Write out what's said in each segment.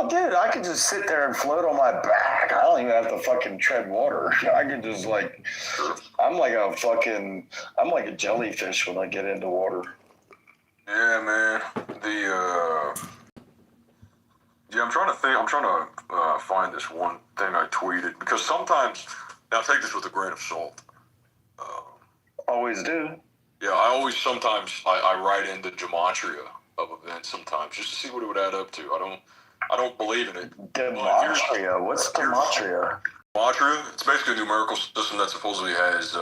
dude, I can just sit there and float on my back. I don't even have to fucking tread water. I can just I'm like a jellyfish when I get into water. Yeah, man. I'm trying to think. I'm trying to find this one thing I tweeted because sometimes, now take this with a grain of salt. Always do. Yeah, I write in the gematria of events sometimes just to see what it would add up to. I don't believe in it. Gematria? What's gematria? Gematria? It's basically a numerical system that supposedly has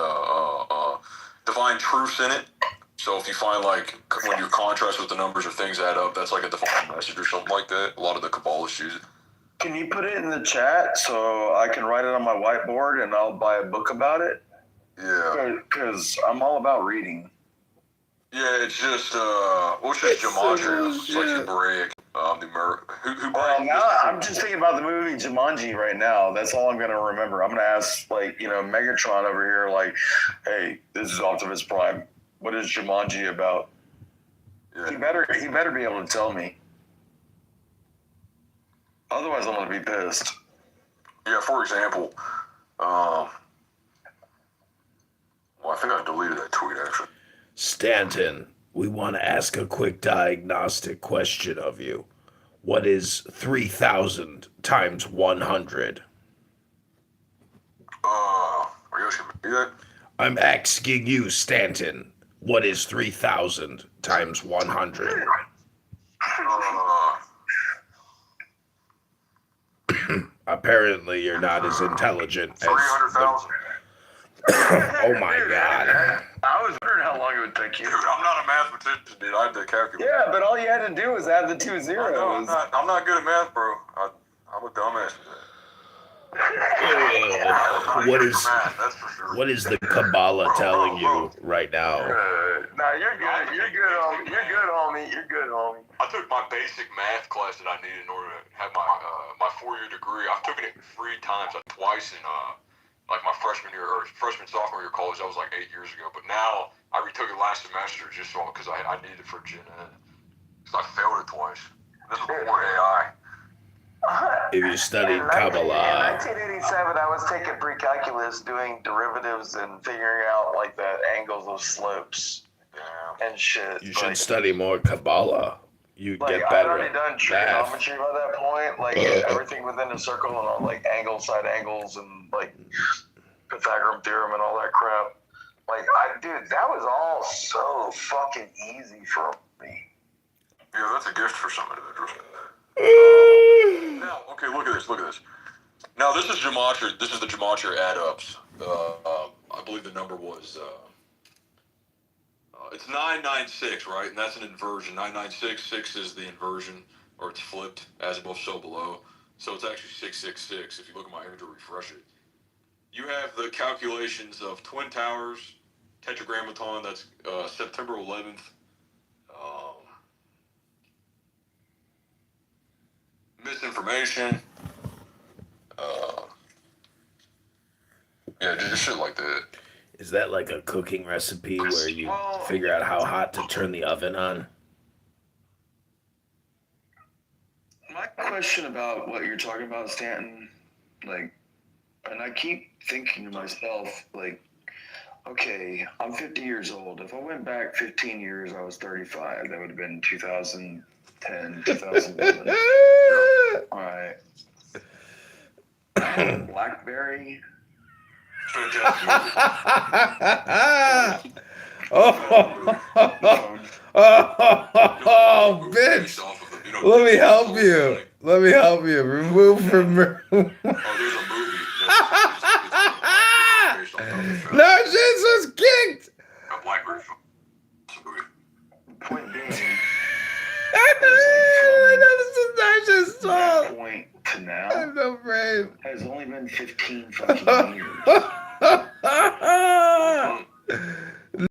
divine truths in it. So if you find when you contrast with the numbers or things add up, that's like a divine message or something like that. A lot of the Kabbalists use it. Can you put it in the chat so I can write it on my whiteboard and I'll buy a book about it? Yeah. Because I'm all about reading. Yeah, it's just what's just gematria? It's like Hebraic, Now I'm just thinking about the movie Jumanji right now. That's all I'm gonna remember. I'm gonna ask Megatron over here, hey, this is Optimus Prime. What is Jumanji about? Yeah. He better be able to tell me. Otherwise, I'm gonna be pissed. Yeah, for example, well, I think I deleted that tweet actually. Stanton, we want to ask a quick diagnostic question of you. What is 3,000 times 100? Are you asking me that? I'm asking you, Stanton. What is 3,000 times 100? Apparently, you're not as intelligent as 300,000. Oh my God. I was wondering how long it would take you. Dude, I'm not a mathematician, dude. I had to calculate. Yeah, but all you had to do was add the 2 zeros. I know, I'm not good at math, bro. I'm a dumbass at that. What is the Kabbalah telling you right now? No, you're good. You're good, homie. You're good, homie. I took my basic math class that I needed in order to have my 4-year degree. I've taken it 3 times, twice in my freshman sophomore year of college. That was 8 years ago. But now I retook it last semester just because I needed it for Gen Ed. Because I failed it twice. This was before AI. If you studied Kabbalah. In 1987, I was taking pre-calculus, doing derivatives and figuring out the angles of slopes and shit. You should study more Kabbalah. You get better. I'd already done trigonometry by that point, everything within a circle and all side angles and Pythagorean theorem and all that crap. Dude, that was all so fucking easy for me. Yeah, that's a gift for somebody that does that. Now, okay, look at this. Now, this is gematria. This is the gematria add-ups. I believe the number was, it's 996, right? And that's an inversion. 996, 6 is the inversion, or it's flipped, as above, so below. So it's actually 666. If you look at my image or refresh it. You have the calculations of Twin Towers, Tetragrammaton, that's September 11th. Misinformation. Yeah, just shit like that. Is that like a cooking recipe where you figure out how hot to turn the oven on? My question about what you're talking about, Stanton, and I keep thinking to myself, okay, I'm 50 years old. If I went back 15 years, I was 35. That would have been 2010, 2011. All right. BlackBerry. Oh, bitch. Let me help you. Remove from... There's a movie. No, shit was kicked. A BlackBerry movie. Point being, that point to now, I'm no brain. Has only been 15 fucking years.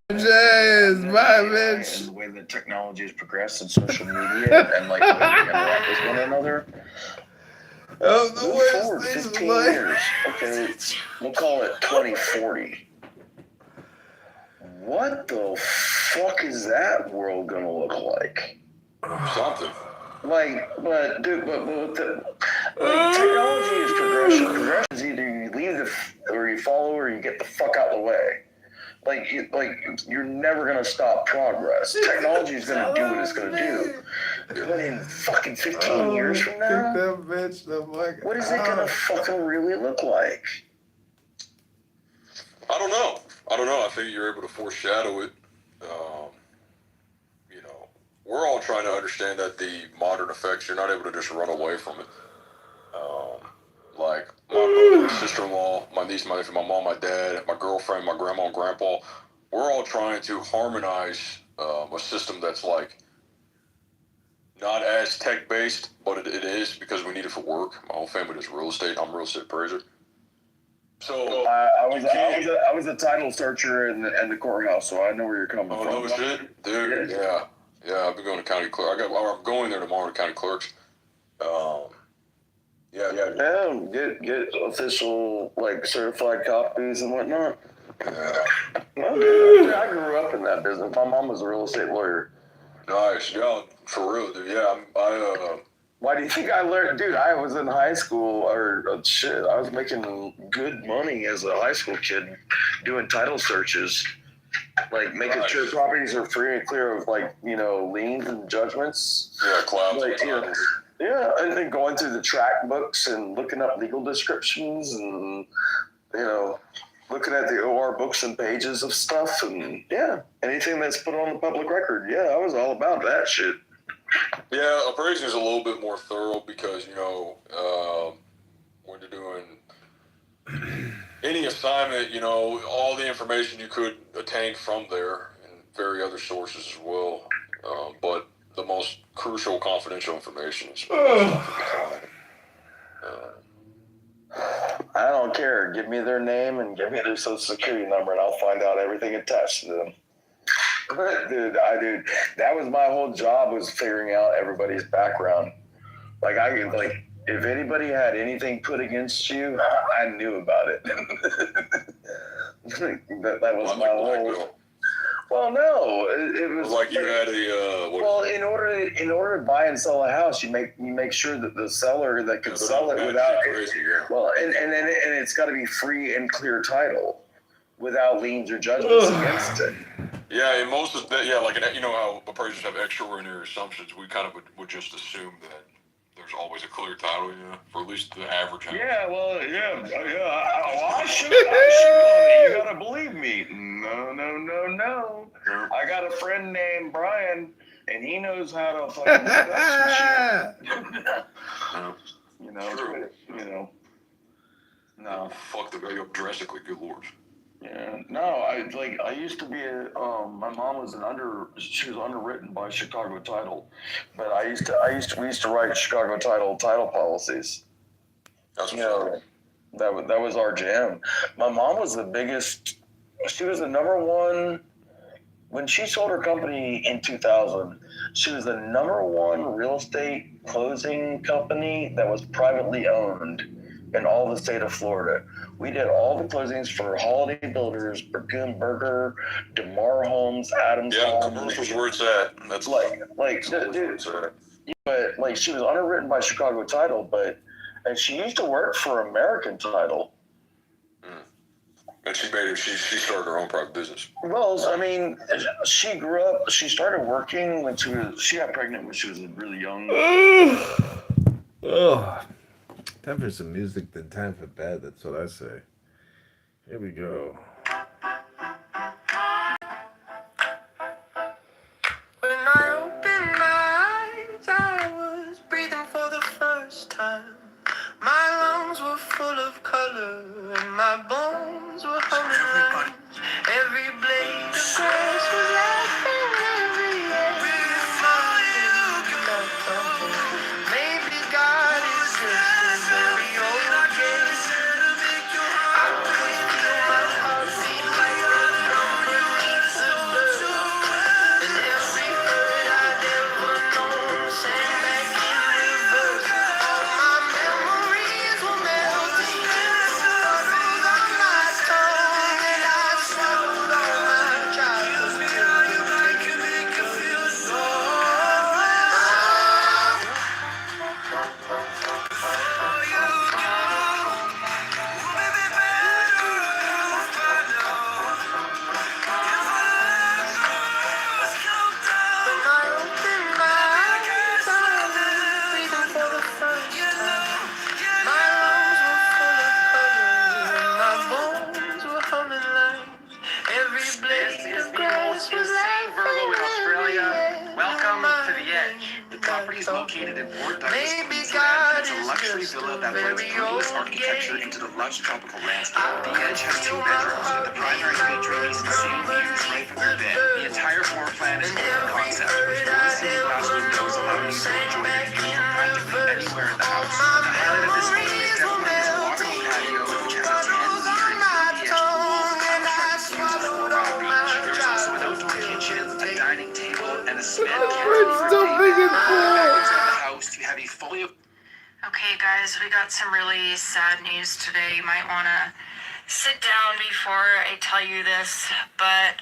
James, my bitch. And the way that technology has progressed in social media and the way we interact with one another. Oh, the Move forward 15 years. Okay, we'll call it 2040. What the fuck is that world gonna look like? Something. but dude, technology is progression. Progression is either you leave or you follow, or you get the fuck out of the way. You're never gonna stop progress. Technology is gonna do what it's gonna do. But in fucking 15 years from now, what is it gonna fucking really look like? I don't know. I think you're able to foreshadow it. We're all trying to understand that the modern effects, you're not able to just run away from it. Like my brother, my sister-in-law, my niece, my nephew, my mom, my dad, my girlfriend, my grandma and grandpa, we're all trying to harmonize a system that's like not as tech-based, but it is because we need it for work. My whole family does real estate. I'm a real estate appraiser. So I was a title searcher in the courthouse, so I know where you're coming from. Oh no shit, dude. Yeah. I've been going to county clerk. I'm going there tomorrow to county clerks. Get official certified copies and whatnot. Yeah. Well, dude, I grew up in that business. My mom was a real estate lawyer. Nice, yeah, for real, dude. Yeah, Why do you think I learned, dude? I was in high school, I was making good money as a high school kid, doing title searches, making sure properties are free and clear of liens and judgments. Yeah, clouds. Yeah, and then going through the track books and looking up legal descriptions and looking at the OR books and pages of stuff, and anything that's put on the public record. Yeah, I was all about that shit. Yeah, appraising is a little bit more thorough because when you're doing any assignment, all the information you could attain from there and very other sources as well. But the most crucial confidential information is I don't care. Give me their name and give me their social security number, and I'll find out everything attached to them. Dude, that was my whole job, was figuring out everybody's background. If anybody had anything put against you, I knew about it. that was my whole. Well, no, it was like you had a. In order to buy and sell a house, you make sure that the seller that can sell it without. Well, and it's got to be free and clear title, without liens or judgments against it. Yeah, and most of that, how appraisers have extraordinary assumptions, we kind of would just assume that there's always a clear title, for at least the average house. Yeah, well, I should on it. You gotta believe me. No. I got a friend named Brian, and he knows how to fucking set up some shit. No. Fuck the value up drastically, good lord. Yeah, no, I used to be my mom was she was underwritten by Chicago Title, but we used to write Chicago title policies. That's what's that was our jam. My mom was she was the number one, when she sold her company in 2000, she was the number one real estate closing company that was privately owned in all the state of Florida. We did all the closings for Holiday Builders, Burgoon Burger, DeMar Homes, Adams Homes. Yeah, commercials where it's at. That's dude. But she was underwritten by Chicago Title, and she used to work for American Title. And she started her own private business. Well, I mean, she started working when she got pregnant when she was really young. Time for some music, then time for bed. That's what I say. Here we go. When I opened my eyes, I was breathing for the first time. My lungs were full of color, and my bones were humming lines. Every blade of grass was laughing, every every smile about something. Maybe God is just a very old game. I could feel my heart Is located in Port Douglas, Queensland. It's a luxury villa that blends brutalist architecture into the lush tropical landscape. The Edge has 2 bedrooms, and the primary bedroom is the same views right from your bed. The entire floor plan is open concept, with fully city glass windows allowing you to enjoy the view from practically anywhere in the house. The highlight of this home is definitely its walkable patio, which has a 10-meter view to the edge of the pool, there's also an outdoor kitchen, a dining table, and a cement Okay, guys, we got some really sad news today. You might want to sit down before I tell you this, but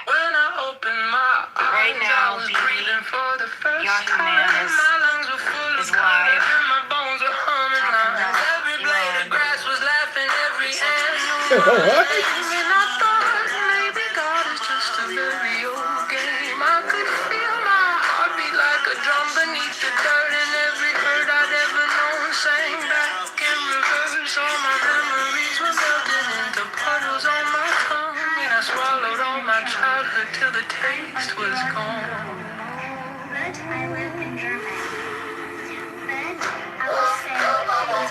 when I open my right eyes, now, I was the breathing for the first Yahoo time. Man My lungs were full is of color, live and my bones were humming talking lines. about Every blade of Elon. grass was laughing, every animal What? was singing. I thought maybe God is just a very old game. I could feel my heartbeat like a drum beneath the dirt, and every hurt I'd ever known sang back in reverse. All my memories were melting into puddles on my tongue, and I swallowed all my childhood till the taste was gone. But I live in Germany. But I would say it was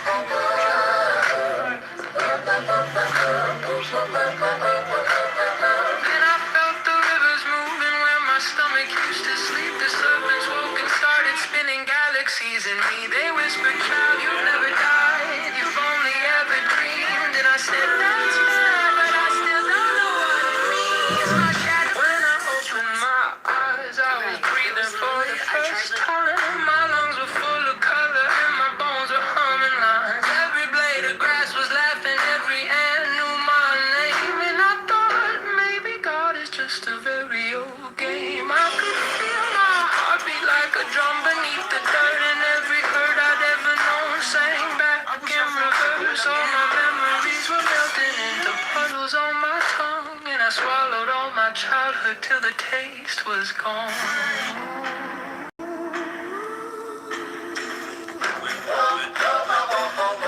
And I felt the rivers moving where my stomach used to sleep. The serpents woke and started spinning galaxies in me. They whispered, child, you've never died. You've only ever dreamed. And I said, that's fair, but I still don't know what it means. My shadow. When I opened my eyes, I was breathing for the first time. My lungs were full of color and my bones were humming lines. Every blade of grass was laughing, every ant knew my name. And I thought maybe God is just a very old game. I could feel my heartbeat like a drum beneath the dirt, and every hurt I'd ever known sang back in reverse. All my memories were melting into puddles on my tongue, and I swallowed all my childhood till the taste was gone.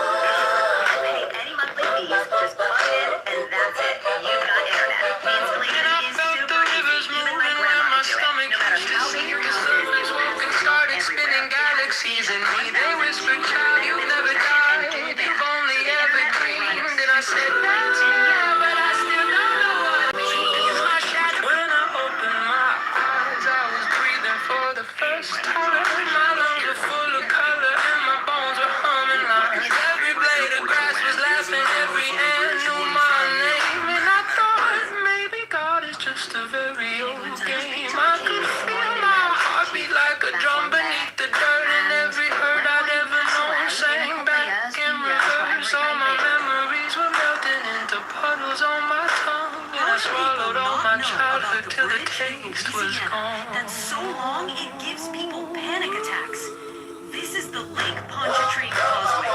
Pay any monthly fees, just plug in and that's it. You've got internet. The installation is super easy. Even my grandma can do it. No matter how big your house is, there's Wi-Fi Started everywhere. spinning galaxies in me. They whispered, child, you've never died. You've only ever dreamed. And I said, that's fair, but I still don't know what it means. My shadow. When I opened my eyes, I was breathing for the first time. My lungs were full of color and my bones were humming lines. Every blade of grass was laughing, every ant knew my name. And I thought maybe God is just a very old game. I could feel my heartbeat like a drum beneath the dirt, and every hurt I'd ever known sang back in reverse. All my memories were melting into puddles on my tongue, and I swallowed all my childhood till the taste was gone. That's so long, it gives people panic attacks. This is the Lake Pontchartrain Causeway,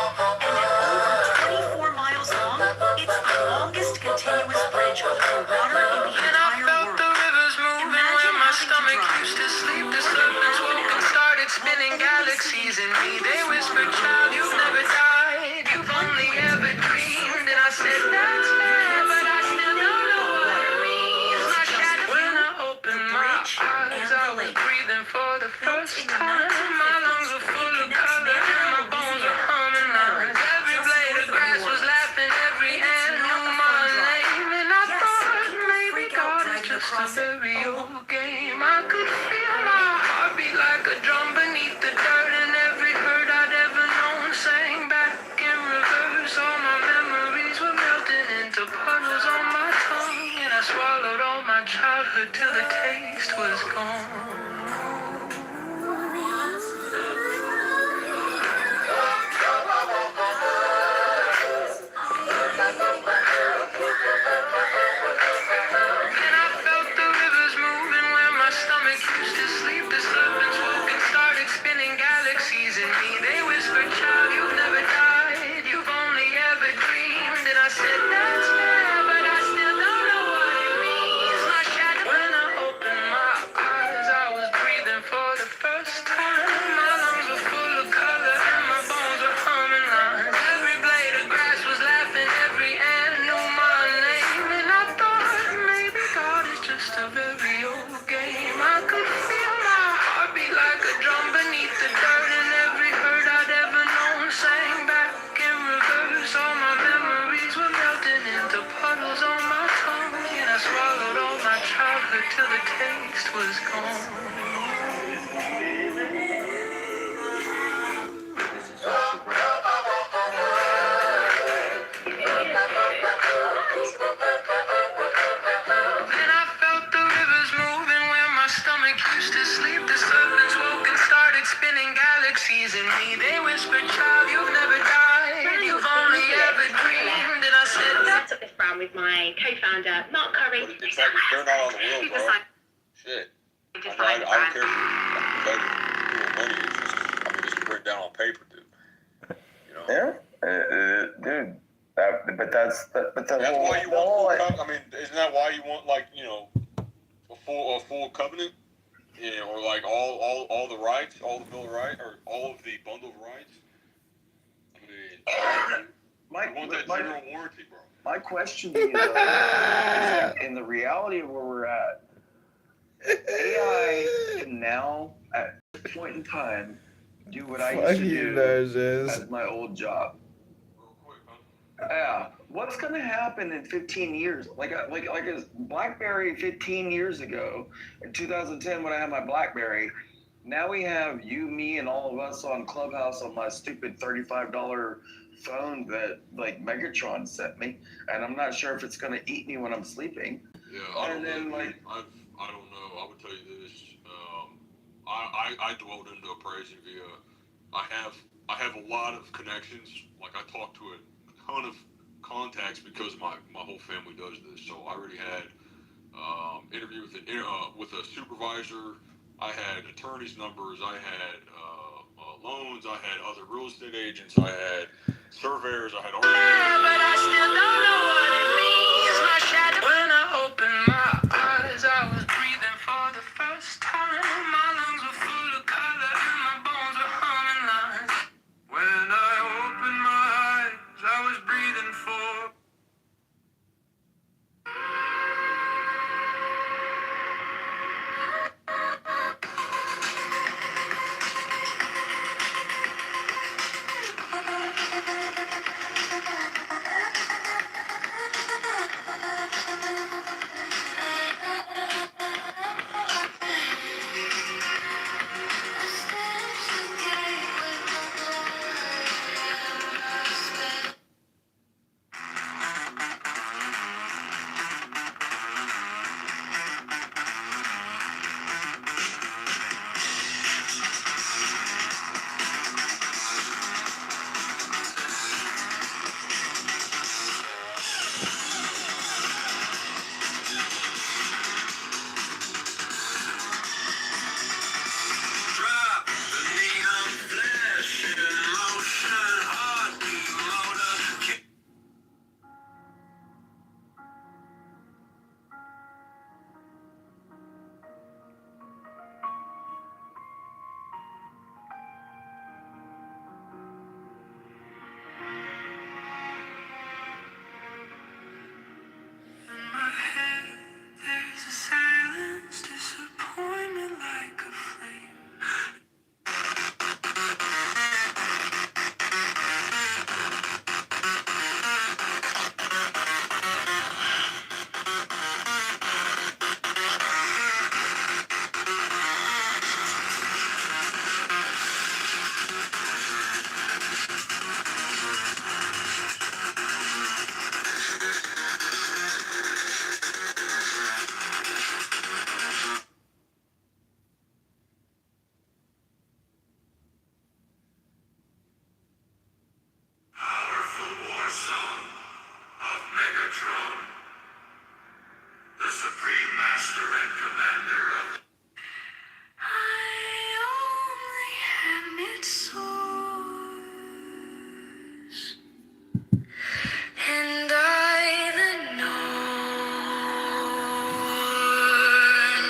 and at over 24 miles long, it's the longest continuous bridge over water in the And I entire felt the world. rivers moving Imagine where my having to stomach drive used to sleep. The serpents woke and started spinning galaxies in me. They whispered, child, you've never died. You've only ever dreamed. And I said, that's fair, but I still don't know what it means. My shadow. When I opened my eyes, I was breathing for the first time. My lungs were full of color and my bones were humming lines. Every blade of grass was laughing, every ant knew my name. And I thought maybe God is just a very old game. I could feel my heartbeat like a drum beneath the dirt, and every hurt I'd ever known me. They whispered, child, you've never died. You've only ever dreamed. And I said, I took this brand with my co-founder, Mark Curry. But it's like they're not on the wheel, Who bro. decided Shit. to I design the don't brand. care if you're making money. It's just, I mean, just written down on paper, dude. You know? Yeah, dude. But that's That's why you want full covenant. I mean, isn't that why you want, like, you know, a full covenant? Yeah, or like all the rights, all the bill of rights, or all of the bundle of rights. I mean, you want that zero warranty, bro. My question to you, though, is in the reality of where we're at, AI can now, at this point in time, do what I used to do at my old job. Real quick, huh? Yeah. What's gonna happen in 15 years? Like a BlackBerry 15 years ago, in 2010 when I had my BlackBerry. Now we have you, me, and all of us on Clubhouse on my stupid $35 phone that like Megatron sent me, and I'm not sure if it's gonna eat me when I'm sleeping. Yeah, I don't know. I don't know. I would tell you this. I dwelled into appraising via. I have a lot of connections. Like I talked to a ton of contacts because my whole family does this. So I already had interview with a supervisor. I had attorneys' numbers. I had loans. I had other real estate agents. I had surveyors. I had all. but I still don't know what it means. My shadow. When I opened my eyes, I was breathing for the first time. My lungs were full of color and my bones were humming lines. When I opened my eyes, I was breathing for. There's a silence, disappointment like a flame. Powerful war song of Megatron, the supreme master and commander of. I only am its source, and I the knower.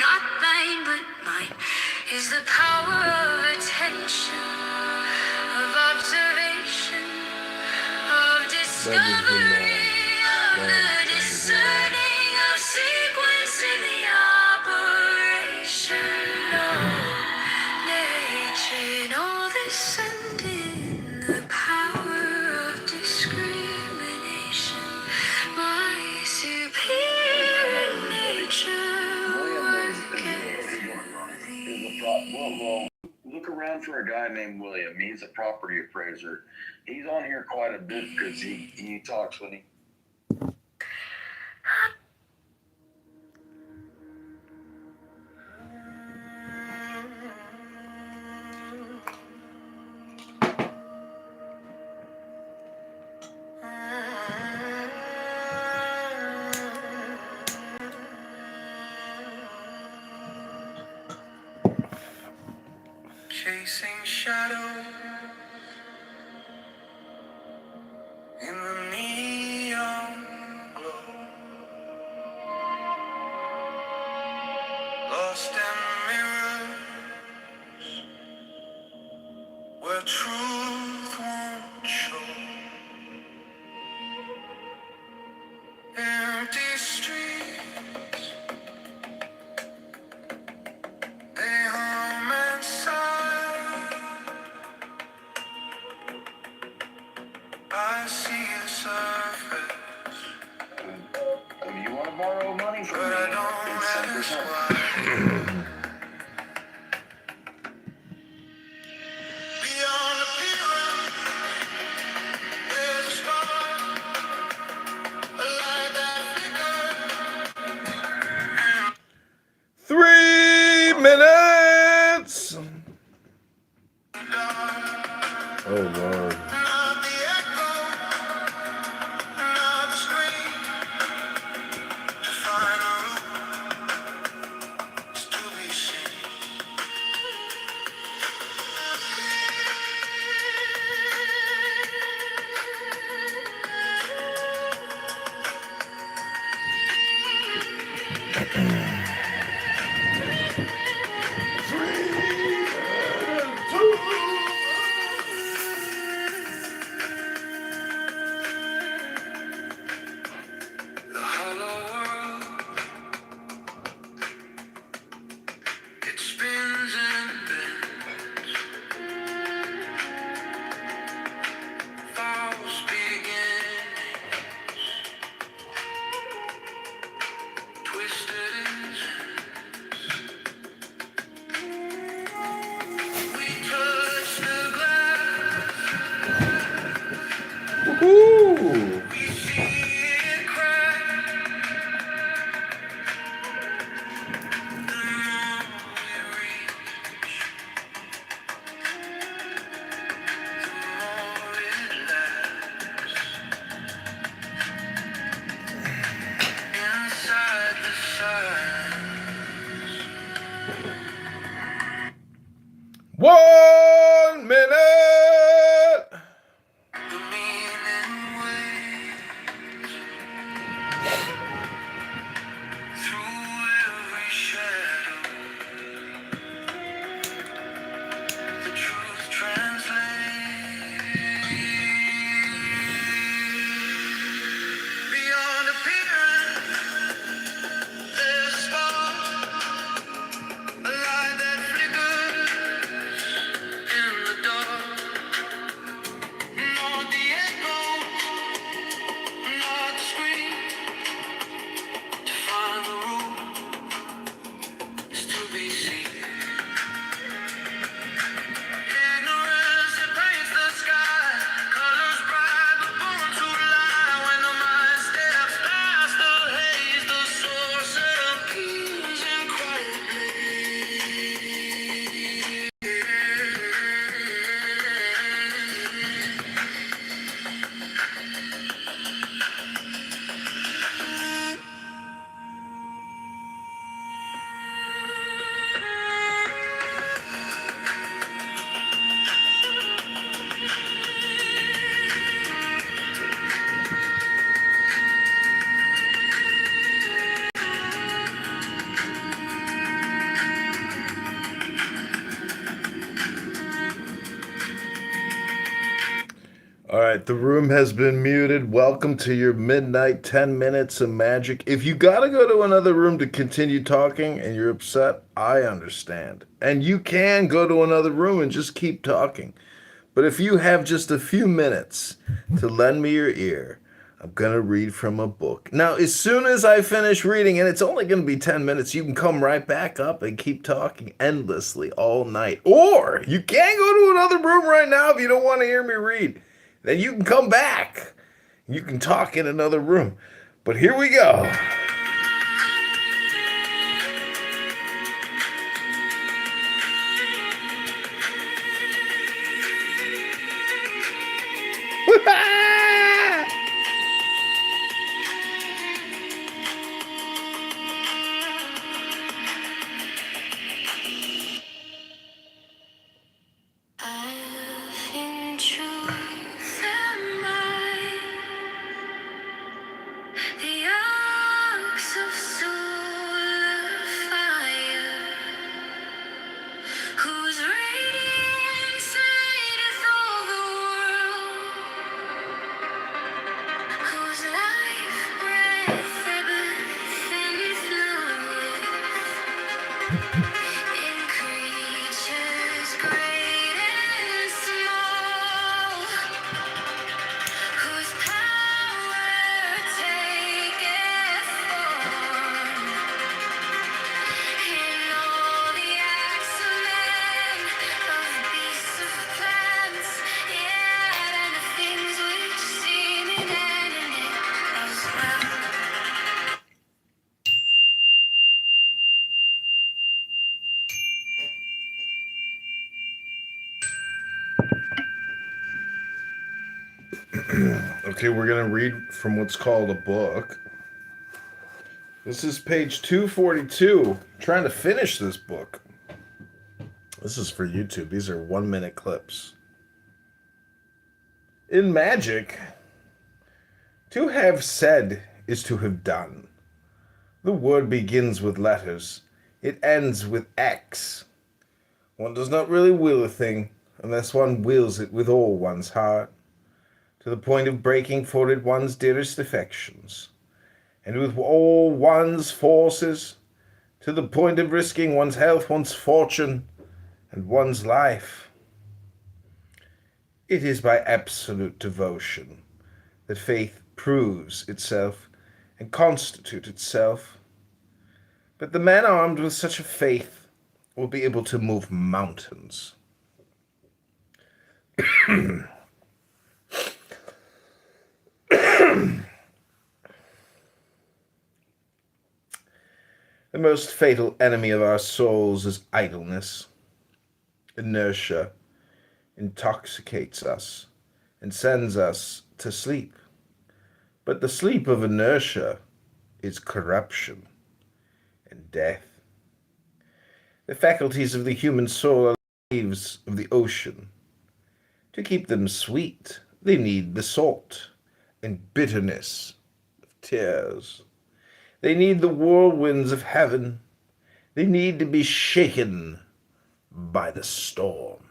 Not thine, but mine is the power of attention, of observation, of discovery, of the discerning, of sequencing the operation of nature. And all this and in the power of discrimination, my superior nature worketh Well, look around for a guy named William. He's a property appraiser. He's on here quite a bit because he talks when he. chasing shadows in the neon glow, lost in mirrors where truth won't show. Empty streets, they hum and sigh. I see a surface, You want to borrow money from but me? I don't It's ask 10%. why. Beyond appearance, there's a spark, a light that flickers. 3 minutes. Oh Lord. Not the echo, not the scream. To find a root is to be seen. The hollow world, it spins and bends. False beginnings, twisted ends. We touch the glass, Woohoo! we see it crack. The more we reach, the more it lasts. Inside the silence, 1 minute. the meaning waves through every shadow. The truth translates beyond appearance. There's a spark, a light that flickers in the dark. Not the echo, not the scream. To find the root is to be seen. Ignorance that paints the sky, colors bright but born to lie. When the mind steps past the haze, the source appears in quietly. All right, the room has been muted. Welcome to your midnight 10 minutes of magic. If you got to go to another room to continue talking and you're upset, I understand. And you can go to another room and just keep talking. But if you have just a few minutes to lend me your ear, I'm going to read from a book. Now, as soon as I finish reading, and it's only going to be 10 minutes, you can come right back up and keep talking endlessly all night. Or you can go to another room right now if you don't want to hear me read. Then you can come back. You can talk in another room. But here we go. in truth am I, the ox of solar fire, whose radiance lighteth all the world, whose life breath ebbeth and floweth in creatures great and small, whose power taketh form in all the acts of men, of beasts, of plants, yet and the things which seem inanimate as well. Okay, we're going to read from what's called a book. This is page 242. I'm trying to finish this book. This is for YouTube. These are 1-minute clips. In magic, to have said is to have done. The word begins with letters. It ends with X. One does not really will a thing unless one wills it with all one's heart, to the point of breaking for it one's dearest affections, and with all one's forces, to the point of risking one's health, one's fortune, and one's life. It is by absolute devotion that faith proves itself and constitutes itself. But the man armed with such a faith will be able to move mountains. The most fatal enemy of our souls is idleness. Inertia intoxicates us and sends us to sleep. But the sleep of inertia is corruption and death. The faculties of the human soul are the waves of the ocean. To keep them sweet, they need the salt and bitterness of tears. They need the whirlwinds of heaven. They need to be shaken by the storm.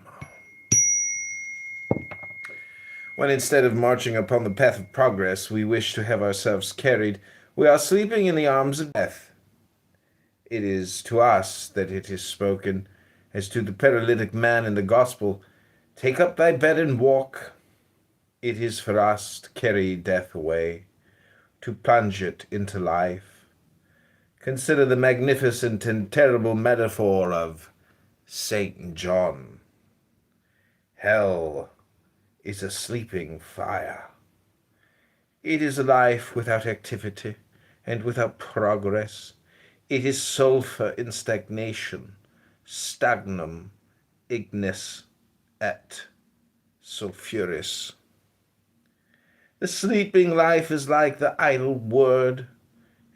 When instead of marching upon the path of progress, we wish to have ourselves carried, we are sleeping in the arms of death. It is to us that it is spoken, as to the paralytic man in the gospel, "Take up thy bed and walk." It is for us to carry death away, to plunge it into life. Consider the magnificent and terrible metaphor of St. John. Hell is a sleeping fire. It is a life without activity and without progress. It is sulphur in stagnation, stagnum ignis et sulphuris. The sleeping life is like the idle word,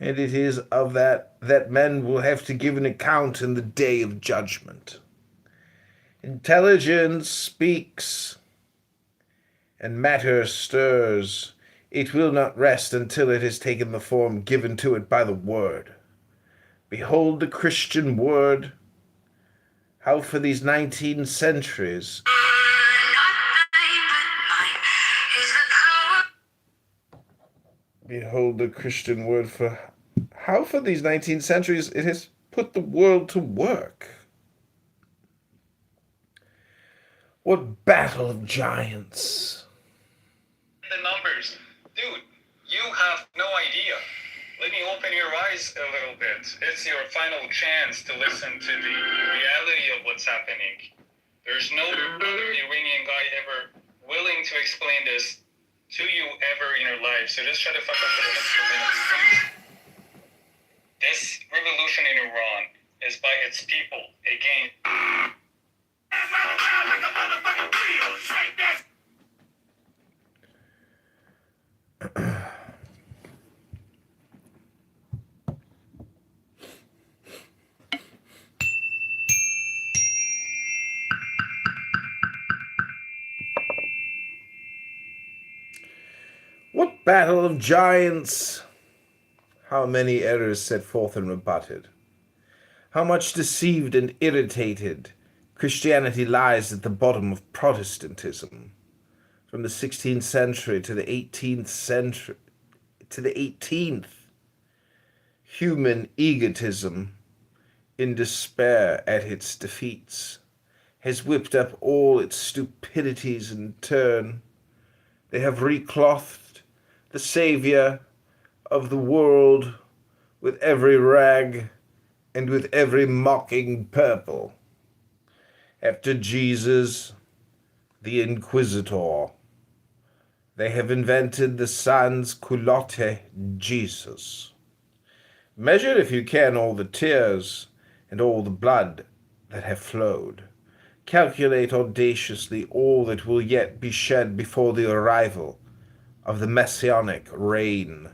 and it is of that men will have to give an account in the day of judgment. Intelligence speaks, and matter stirs. It will not rest until it has taken the form given to it by the Word. Behold the Christian Word. How for these 19 centuries Behold the Christian Word, for how for these 19 centuries it has put the world to work. What battle of giants! The numbers. Dude, you have no idea. Let me open your eyes a little bit. It's your final chance to listen to the reality of what's happening. There's no other Iranian guy ever willing to explain this to you ever in your life. So just shut the fuck up for the next 2 minutes, please. This revolution in Iran is by its people. Again. What battle of giants? How many errors set forth and rebutted? How much deceived and irritated Christianity lies at the bottom of Protestantism. From the 16th century to the 18th century, to the 18th, human egotism, in despair at its defeats, has whipped up all its stupidities in turn. They have reclothed the Saviour of the world with every rag and with every mocking purple. After Jesus, the Inquisitor, they have invented the sans culotte Jesus. Measure, if you can, all the tears and all the blood that have flowed. Calculate audaciously all that will yet be shed before the arrival of the messianic reign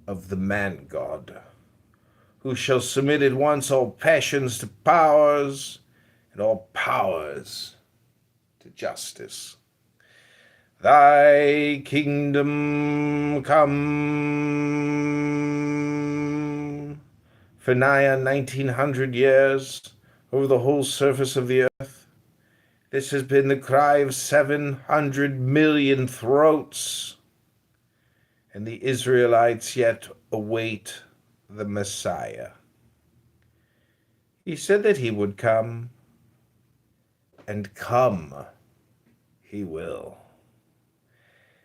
of the man-God, who shall submit at once all passions to powers and all powers to justice. Thy kingdom come. For nigh on 1900 years, over the whole surface of the earth, this has been the cry of 700 million throats, and the Israelites yet await the Messiah. He said that he would come, and come he will.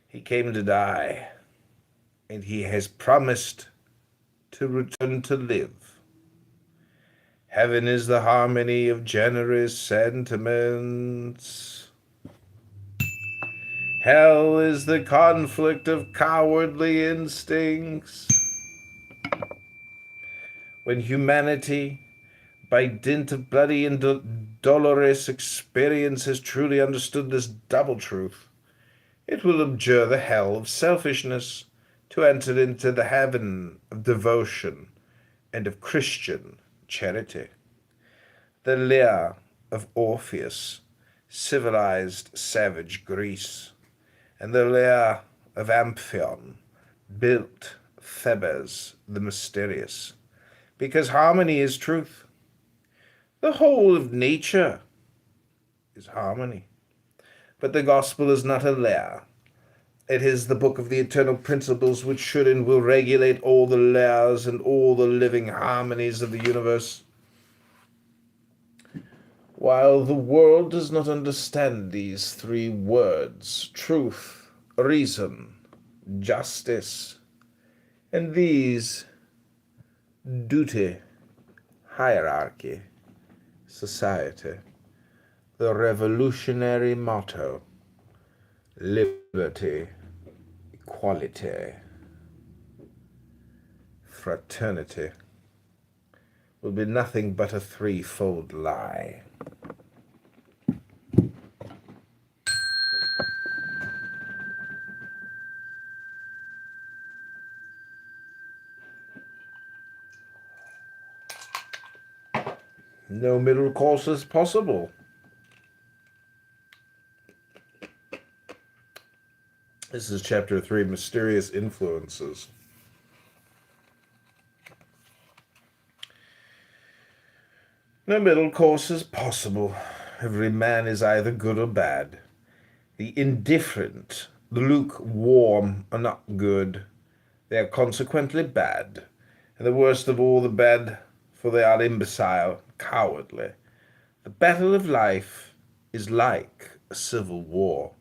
He came to die, and he has promised to return to live. Heaven is the harmony of generous sentiments. Hell is the conflict of cowardly instincts. When humanity, by dint of bloody and dolorous experience, has truly understood this double truth, it will abjure the hell of selfishness to enter into the heaven of devotion and of Christian charity. The lyre of Orpheus civilized savage Greece, and the lyre of Amphion built Thebes the mysterious, because harmony is truth. The whole of nature is harmony. But the gospel is not a lyre. It is the book of the eternal principles which should and will regulate all the lyres and all the living harmonies of the universe. While the world does not understand these three words, truth, reason, justice, and these, duty, hierarchy, society, the revolutionary motto, liberty, equality, fraternity, will be nothing but a threefold lie. No middle course is possible. This is chapter 3, Mysterious Influences. No middle course is possible. Every man is either good or bad. The indifferent, the lukewarm are not good. They are consequently bad, and the worst of all the bad, for they are imbecile, cowardly. The battle of life is like a civil war.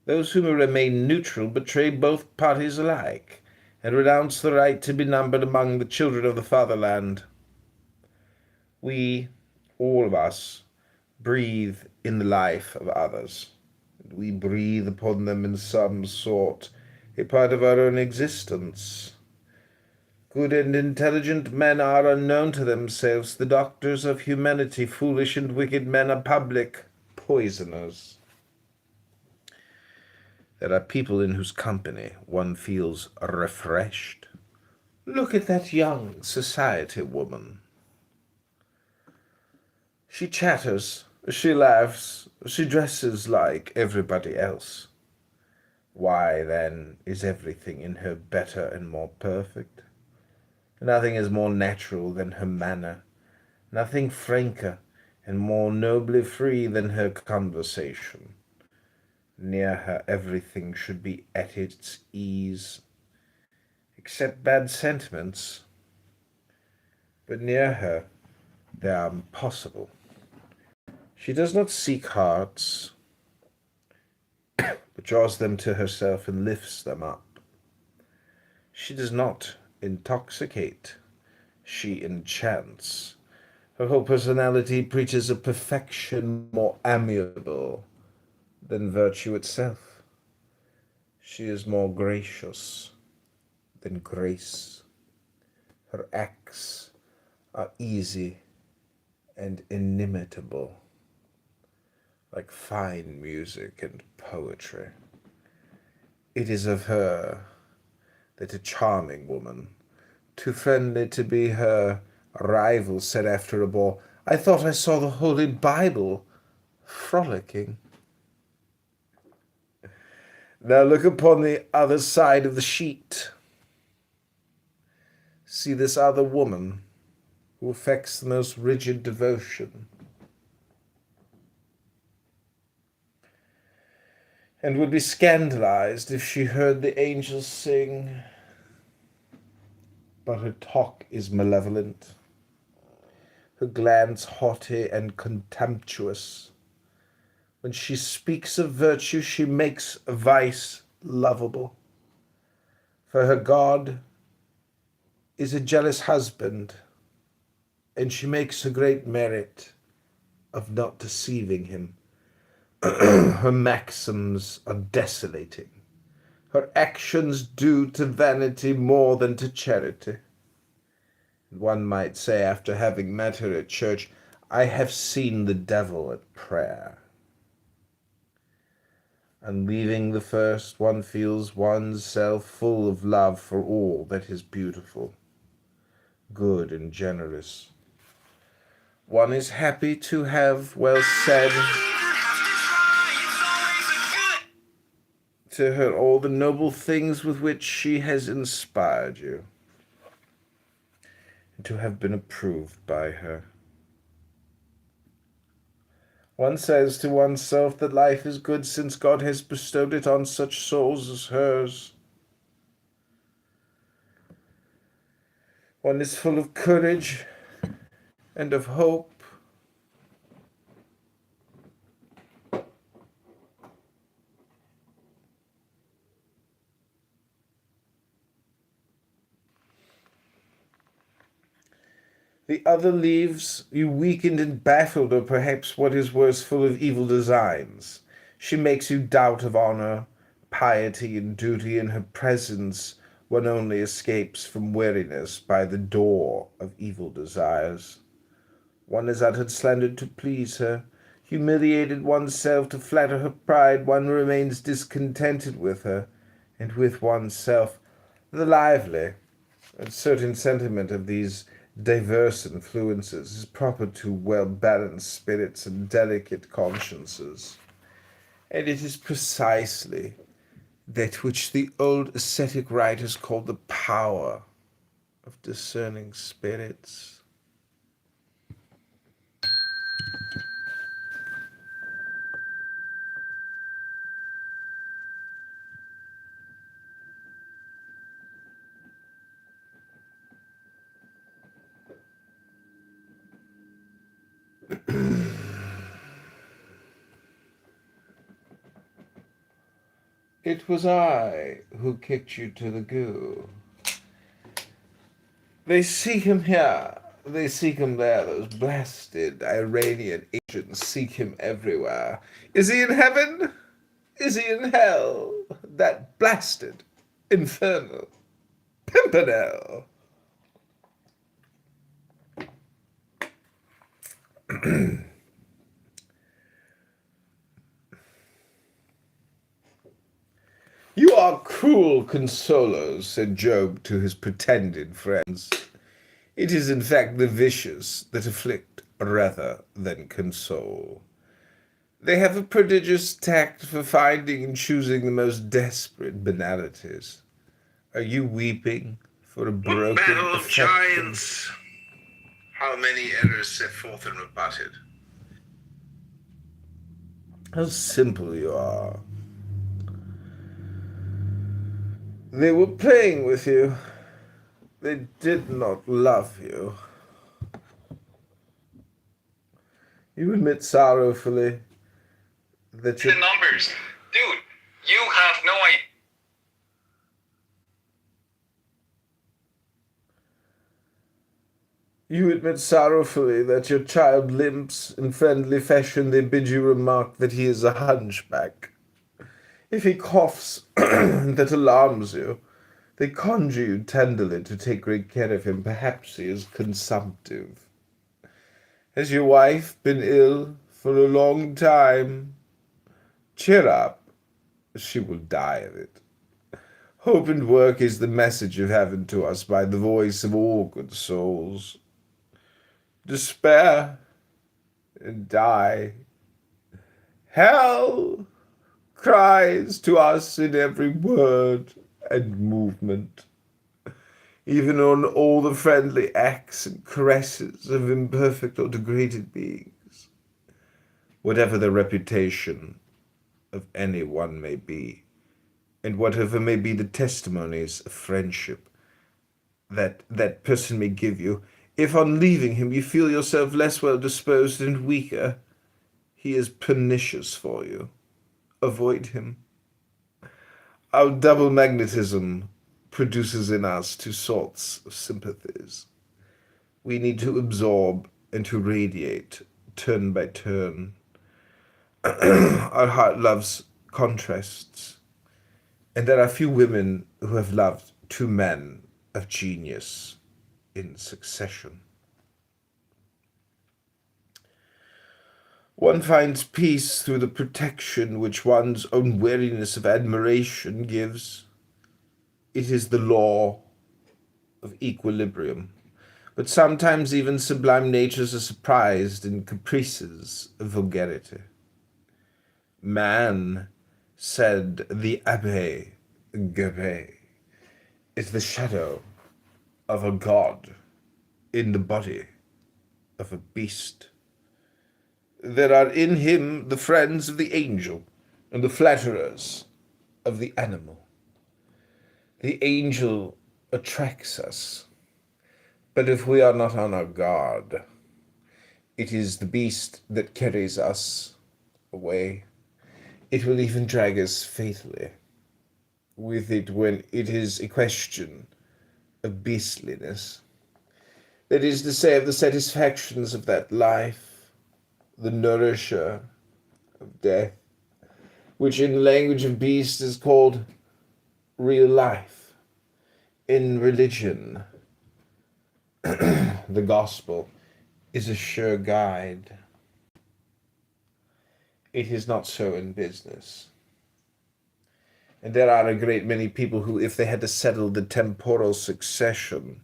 Those who remain neutral betray both parties alike, and renounce the right to be numbered among the children of the fatherland. We, all of us, breathe in the life of others. We breathe upon them in some sort, a part of our own existence. Good and intelligent men are unknown to themselves. The doctors of humanity, foolish and wicked men, are public poisoners. There are people in whose company one feels refreshed. Look at that young society woman. She chatters, she laughs, she dresses like everybody else. Why, then, is everything in her better and more perfect? Nothing is more natural than her manner, nothing franker and more nobly free than her conversation. Near her everything should be at its ease, except bad sentiments. But near her they are impossible. She does not seek hearts, but draws them to herself and lifts them up. She does not intoxicate, she enchants. Her whole personality preaches a perfection more amiable than virtue itself. She is more gracious than grace. Her acts are easy and inimitable, like fine music and poetry. It is of her that a charming woman, too friendly to be her rival, said after a ball, "I thought I saw the Holy Bible frolicking." Now look upon the other side of the sheet. See this other woman who affects the most rigid devotion, and would be scandalized if she heard the angels sing. But her talk is malevolent, her glance haughty and contemptuous. When she speaks of virtue, she makes vice lovable. For her God is a jealous husband, and she makes a great merit of not deceiving him. Her maxims are desolating, her actions due to vanity more than to charity. One might say, after having met her at church, I have seen the devil at prayer. And leaving the first, one feels one's self full of love for all that is beautiful, good, and generous. One is happy to have well said to her all the noble things with which she has inspired you, and to have been approved by her. One says to oneself that life is good since God has bestowed it on such souls as hers. One is full of courage and of hope. The other leaves you weakened and baffled, or perhaps what is worse, full of evil designs. She makes you doubt of honor, piety, and duty. In her presence one only escapes from weariness by the door of evil desires. One has uttered slander to please her, humiliated oneself to flatter her pride. One remains discontented with her, and with oneself. The lively and certain sentiment of these diverse influences is proper to well-balanced spirits and delicate consciences, and it is precisely that which the old ascetic writers called the power of discerning spirits. It was I who kicked you to the goo. They seek him here, they seek him there. Those blasted Iranian agents seek him everywhere. Is he in heaven? Is he in hell? That blasted, infernal Pimpernel. You are cruel consolers, said Job to his pretended friends. It is in fact the vicious that afflict rather than console. They have a prodigious tact for finding and choosing the most desperate banalities. Are you weeping for a broken Battle of affection? giants. How many errors set forth and rebutted? How simple you are. They were playing with you. They did not love you. You admit sorrowfully that The numbers. Dude, you have no idea. You admit sorrowfully that your child limps. In friendly fashion, they bid you remark that he is a hunchback. If he coughs, that alarms you. They conjure you tenderly to take great care of him. Perhaps he is consumptive. Has your wife been ill for a long time? Cheer up. She will die of it. Hope and work is the message of heaven to us by the voice of all good souls. Despair and die. Hell cries to us in every word and movement, even on all the friendly acts and caresses of imperfect or degraded beings. Whatever the reputation of any one may be, and whatever may be the testimonies of friendship that person may give you, if on leaving him you feel yourself less well disposed and weaker, he is pernicious for you. Avoid him. Our double magnetism produces in us two sorts of sympathies. We need to absorb and to radiate, turn by turn. Our heart loves contrasts, and there are few women who have loved two men of genius in succession. One finds peace through the protection which one's own weariness of admiration gives. It is the law of equilibrium. But sometimes even sublime natures are surprised in caprices of vulgarity. Man, said the Abbé Gabet, is the shadow of a god in the body of a beast. There are in him the friends of the angel and the flatterers of the animal. The angel attracts us, but if we are not on our guard, it is the beast that carries us away. It will even drag us fatally with it when it is a question of beastliness. That is to say, of the satisfactions of that life, the nourisher of death, which in language of beast is called real life. In religion, the gospel is a sure guide. It is not so in business. And there are a great many people who, if they had to settle the temporal succession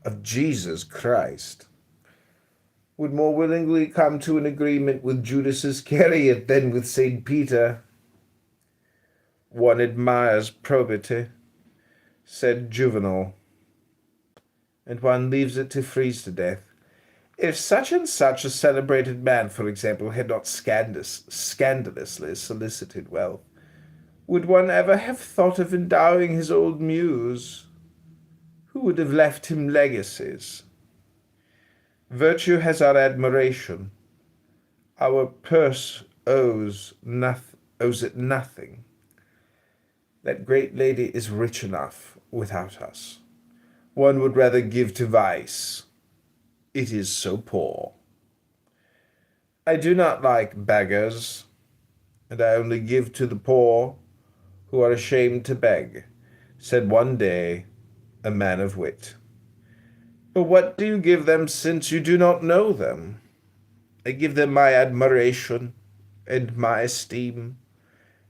of Jesus Christ, would more willingly come to an agreement with Judas Iscariot than with St. Peter. One admires probity, said Juvenal, and one leaves it to freeze to death. If such and such a celebrated man, for example, had not scandalously solicited wealth, would one ever have thought of endowing his old muse? Who would have left him legacies? Virtue has our admiration. Our purse owes it nothing. That great lady is rich enough without us. One would rather give to vice. It is so poor. I do not like beggars, and I only give to the poor who are ashamed to beg, said one day a man of wit. But what do you give them since you do not know them? I give them my admiration and my esteem,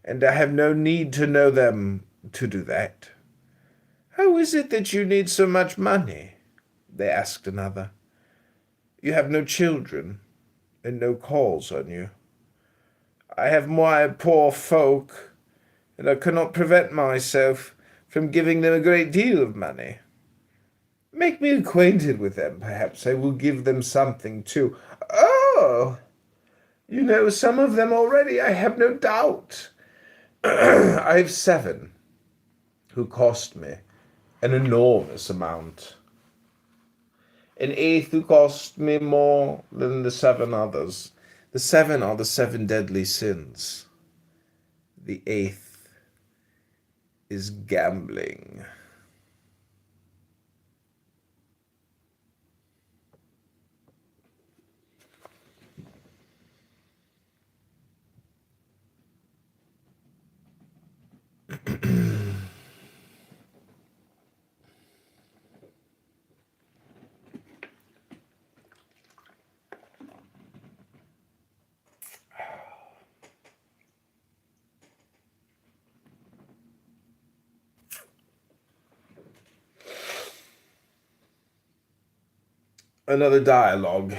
and I have no need to know them to do that. How is it that you need so much money? They asked another. You have no children, and no calls on you. I have my poor folk, and I cannot prevent myself from giving them a great deal of money. Make me acquainted with them, perhaps I will give them something too. Oh, you know some of them already, I have no doubt. I have 7, who cost me an enormous amount. An 8th who cost me more than the 7 others. The 7 are the 7 deadly sins. The 8th is gambling. Another dialogue.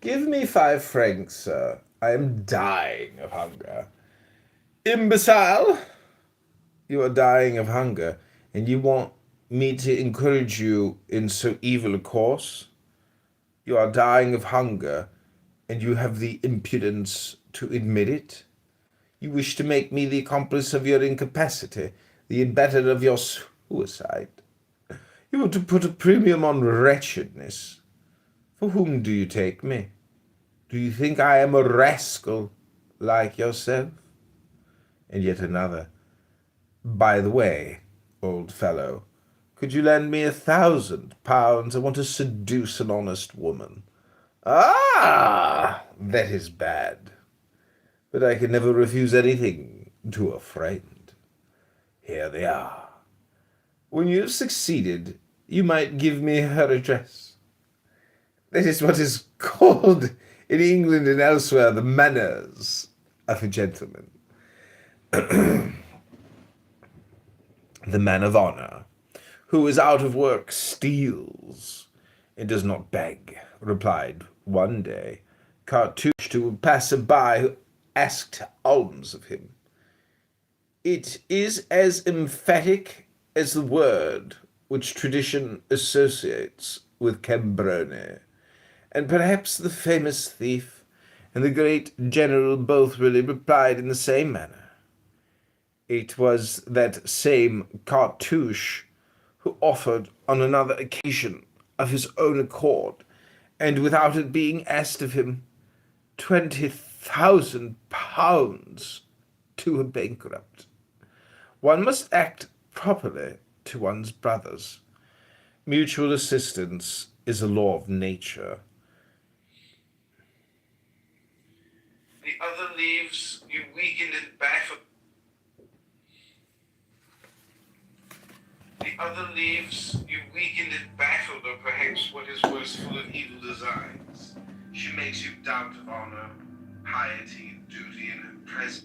Give me 5 francs, sir. I am dying of hunger. Imbecile! You are dying of hunger, and you want me to encourage you in so evil a course? You are dying of hunger, and you have the impudence to admit it? You wish to make me the accomplice of your incapacity, the abettor of your suicide. You want to put a premium on wretchedness. For whom do you take me? Do you think I am a rascal like yourself? And yet another. By the way, old fellow, could you lend me £1,000? I want to seduce an honest woman. Ah, that is bad. But I can never refuse anything to a friend. Here they are. When you have succeeded, you might give me her address. That is what is called in England and elsewhere the manners of a gentleman. The man of honor, who is out of work, steals and does not beg, replied one day Cartouche to a passer-by who asked alms of him. It is as emphatic as the word which tradition associates with Cambrone, and perhaps the famous thief and the great general both really replied in the same manner. It was that same Cartouche who offered on another occasion of his own accord, and without it being asked of him, £20,000 to a bankrupt. One must act properly to one's brothers. Mutual assistance is a law of nature. The other leaves you weakened and baffled. The other leaves you weakened and baffled, or perhaps what is worse, full of evil designs. She makes you doubt of honor, piety, duty, and her presence.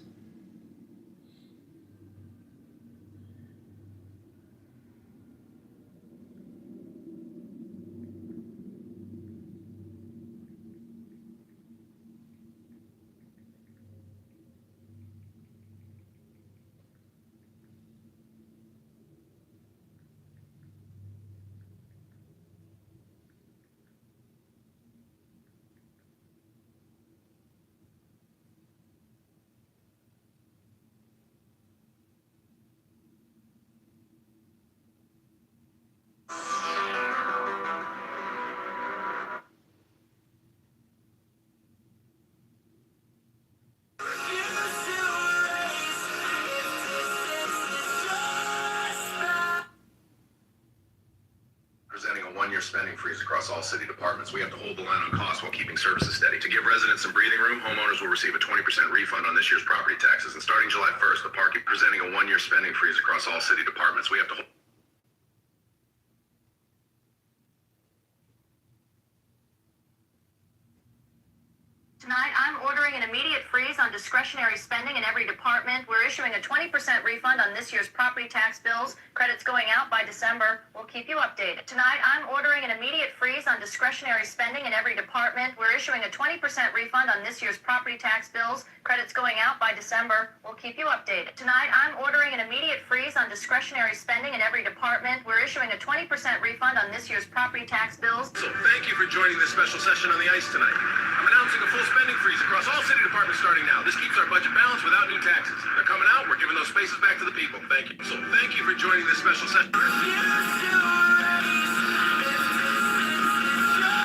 Presenting a one-year spending freeze across all city departments. We have to hold the line on costs while keeping services steady. To give residents some breathing room, homeowners will receive a 20% refund on this year's property taxes. And starting July 1st, the park is presenting a one-year spending freeze across all city departments. We have to hold... Tonight, I'm ordering an immediate freeze on discretionary spending in every department. We're issuing a 20% refund on this year's property tax bills. Credits going out by December. We'll keep you updated. Tonight, I'm ordering an immediate freeze on discretionary spending in every department. We're issuing a 20% refund on this year's property tax bills. Credits going out by December. We'll keep you updated. Tonight, I'm ordering an immediate freeze on discretionary spending in every department. We're issuing a 20% refund on this year's property tax bills. So thank you for joining this special session on the ice tonight. I'm announcing a full spending freeze across all city departments starting now. This keeps our budget balanced without new taxes. They're coming out. We're giving those spaces back to the people. Thank you. So thank you for joining this special session.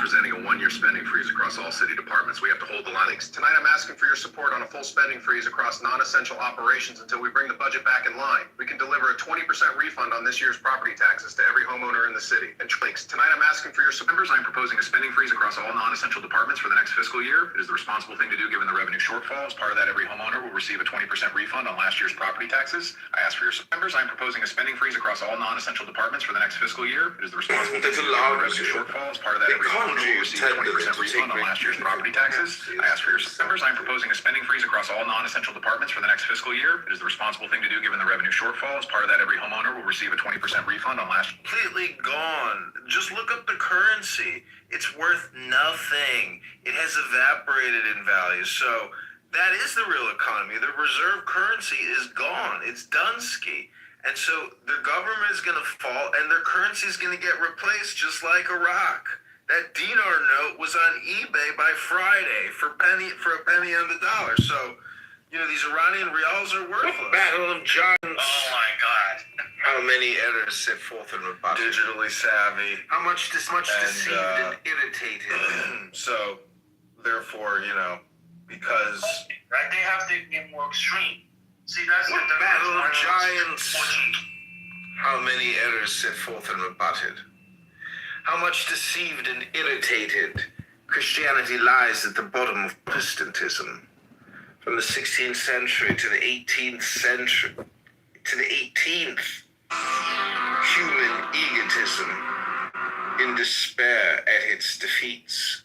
Presenting a one-year spending freeze across all city departments. We have to hold the line. Tonight I'm asking for your support on a full spending freeze across non-essential operations until we bring the budget back in line. We can deliver a 20% refund on this year's property taxes to every homeowner in the city. And tonight I'm asking for your members. I'm proposing a spending freeze across all non-essential departments for the next fiscal year. It is the responsible thing to do given the revenue shortfall. As part of that, every homeowner will receive a 20% refund on last year's property taxes. I ask for your members. I'm proposing a spending freeze across all non-essential departments for the next fiscal year. It is the responsible thing to do given the revenue shortfall. As part of that, every homeowner will receive a 20% refund on last year's property taxes. I ask for your members. I'm proposing a spending freeze across all non-essential departments for the next fiscal year. It is the responsible thing to do given the revenue shortfall. As part of that, every homeowner will receive a 20% refund on last. Completely gone. Just look up the currency. It's worth nothing. It has evaporated in value. So that is the real economy. The reserve currency is gone. It's done-ski. And so the government is going to fall and their currency is going to get replaced just like Iraq. That dinar note was on eBay by Friday for a penny on the dollar. So, these Iranian reals are worthless. Battle of Giants. Oh my God. How many errors set forth and rebutted? Digitally savvy. How much deceived and irritated? So, therefore, because... Right, they have to get more extreme. See, that's What the Battle of difference. Giants? How many errors set forth and rebutted? How much deceived and irritated Christianity lies at the bottom of Protestantism. From the 16th century to the 18th century, to the 18th, human egotism, in despair at its defeats,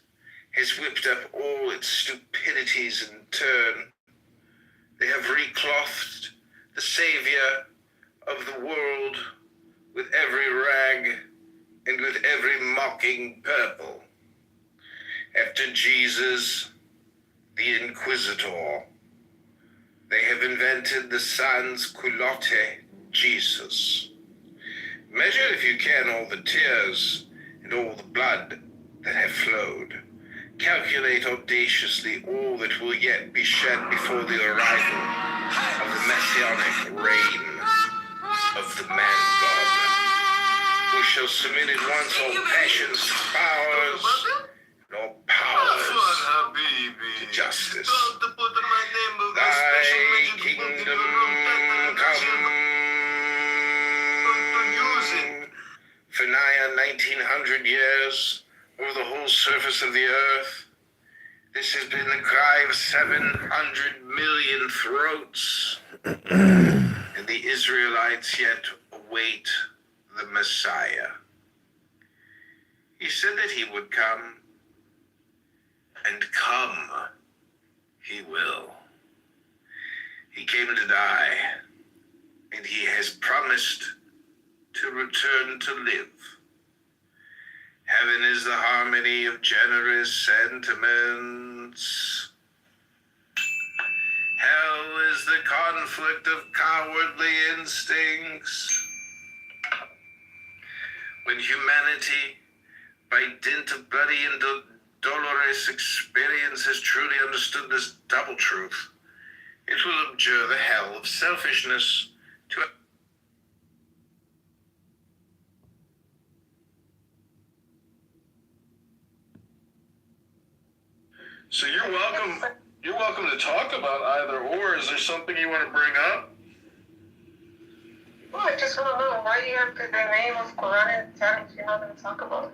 has whipped up all its stupidities in turn. They have reclothed the Savior of the world with every rag and with every mocking purple. After Jesus, the Inquisitor, they have invented the sans culotte Jesus. Measure if you can all the tears and all the blood that have flowed. Calculate audaciously all that will yet be shed before the arrival of the messianic reign of the man-God, who shall submit at once all passions to powers, and all powers to justice. Thy kingdom come, for nigh 1900 years, over the whole surface of the earth. This has been the cry of 700 million throats, and the Israelites yet await the Messiah. He said that he would come, and come he will. He came to die, and he has promised to return to live. Heaven is the harmony of generous sentiments. Hell is the conflict of cowardly instincts. When humanity, by dint of bloody and dolorous experience, has truly understood this double truth, it will abjure the hell of selfishness to... So you're welcome. You're welcome to talk about either or. Is there something you want to bring up? Well, I just want to know why you have the name of Quran and Talent if you're not going to talk about it.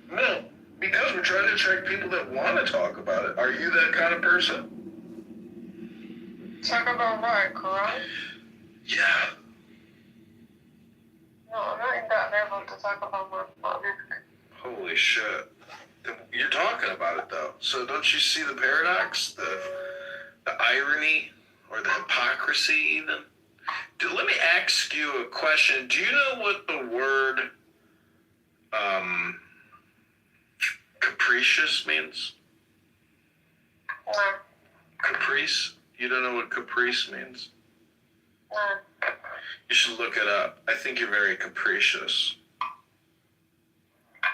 No, because we're trying to attract people that want to talk about it. Are you that kind of person? Talk about what? Quran? Yeah. No, I'm not in that level to talk about my book. Holy shit. You're talking about it though. So don't you see the paradox? the irony or the hypocrisy even. Let me ask you a question. Do you know what the word capricious means? No. Caprice? You don't know what caprice means? No. You should look it up. I think you're very capricious. Okay,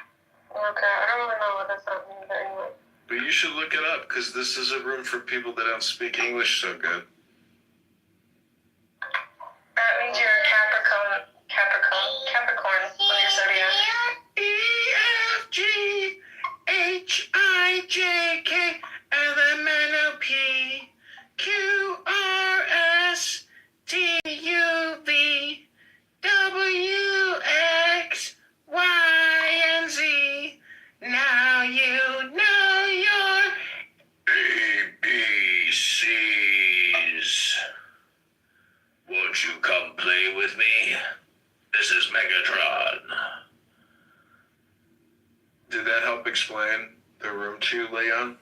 I don't really know what that's means anyway. But you should look it up, because this is a room for people that don't speak English so good. That means you're a Capricorn on your zodiac. EFGHIJKLMNOPQRSTUVWXYZ. Now you know your ABCs. Won't you come play with me? This is Megatron. Did that help explain the room to you, Leon?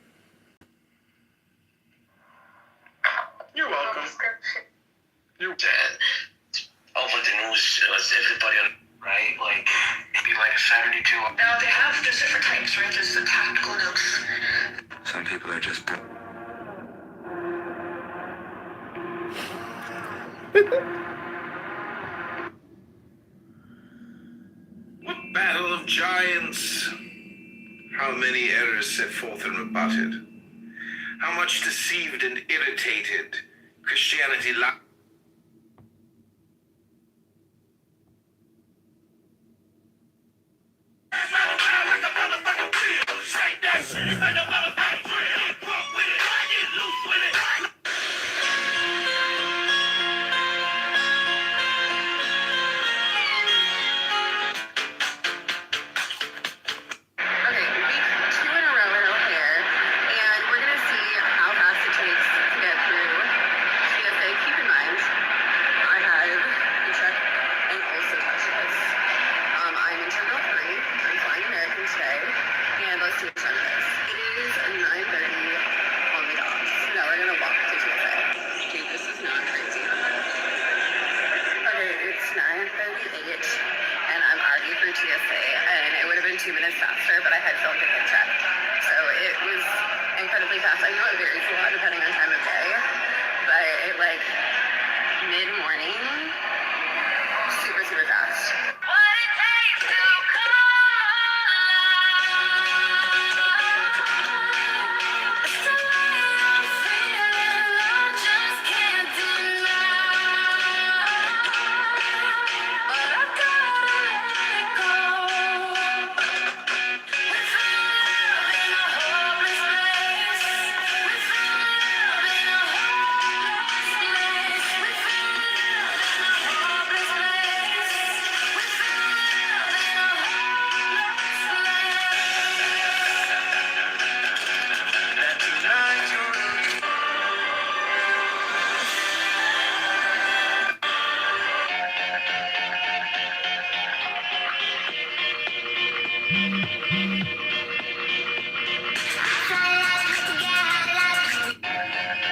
You're welcome. You're Over the news, everybody on, right? Like, maybe like 72. Now they have just different types, right? There's the tactical nukes. Some people are just. What battle of giants? How many errors set forth and rebutted? How much deceived and irritated Christianity lies.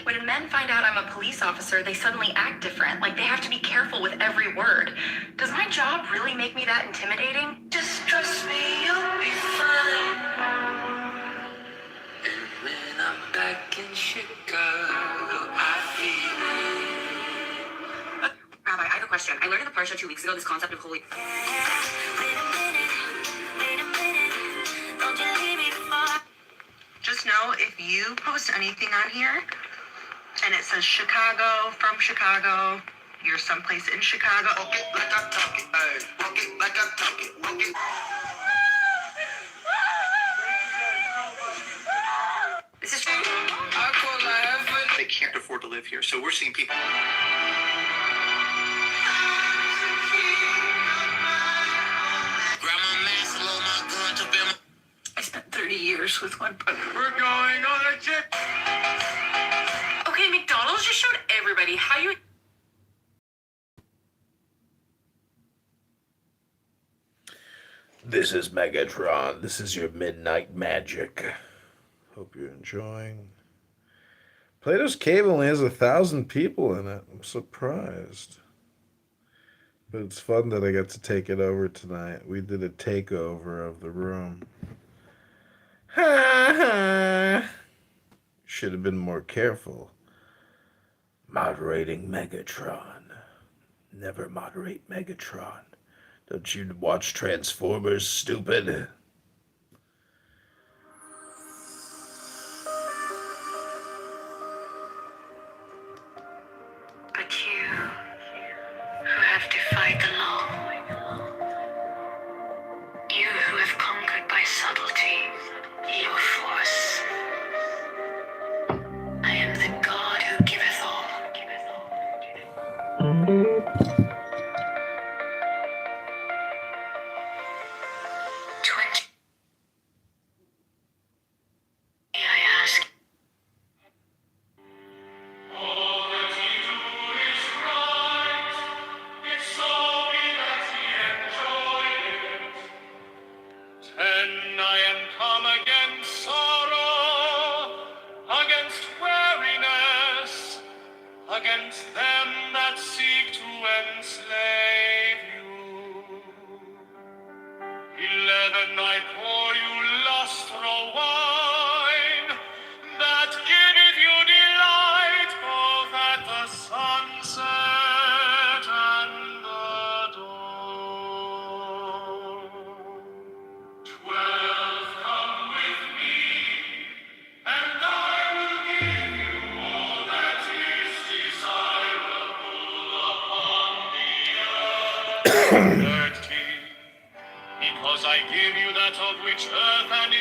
When men find out I'm a police officer, they suddenly act different. Like they have to be careful with every word. Does my job really make me that intimidating? Just trust me, you'll be fine. And when I'm back in Chicago, I feel it. Rabbi, I have a question. I learned in the Parsha 2 weeks ago this concept of holy. Wait a minute, don't you leave me for. Just know if you post anything on here and it says Chicago, from Chicago, you're someplace in Chicago. Walk it like I talk it, ay. Walk it like I talk it, walk it. This is true. They can't afford to live here, so we're seeing people. Grandma Maslow, my gun to be. I spent 30 years with one brother. We're going on a trip. Okay, McDonald's just showed everybody how you. This is Megatron. This is your Midnight Magic. Hope you're enjoying. Plato's Cave only has 1,000 people in it. I'm surprised. But it's fun that I got to take it over tonight. We did a takeover of the room. Ha ha! Should have been more careful. Moderating Megatron. Never moderate Megatron. Don't you watch Transformers, stupid? But you, who have defied the law, you who have conquered by subtlety, your force. I am the God who giveth all. 20, I ask. I am come against sorrow, against weariness, against them that seek to enslave you. 11 I pour you lustral wine, that giveth you delight both at the sunset and the dawn. 12 come with me, and I will give you all that is desirable upon the earth. 13, because I give you that of which earth and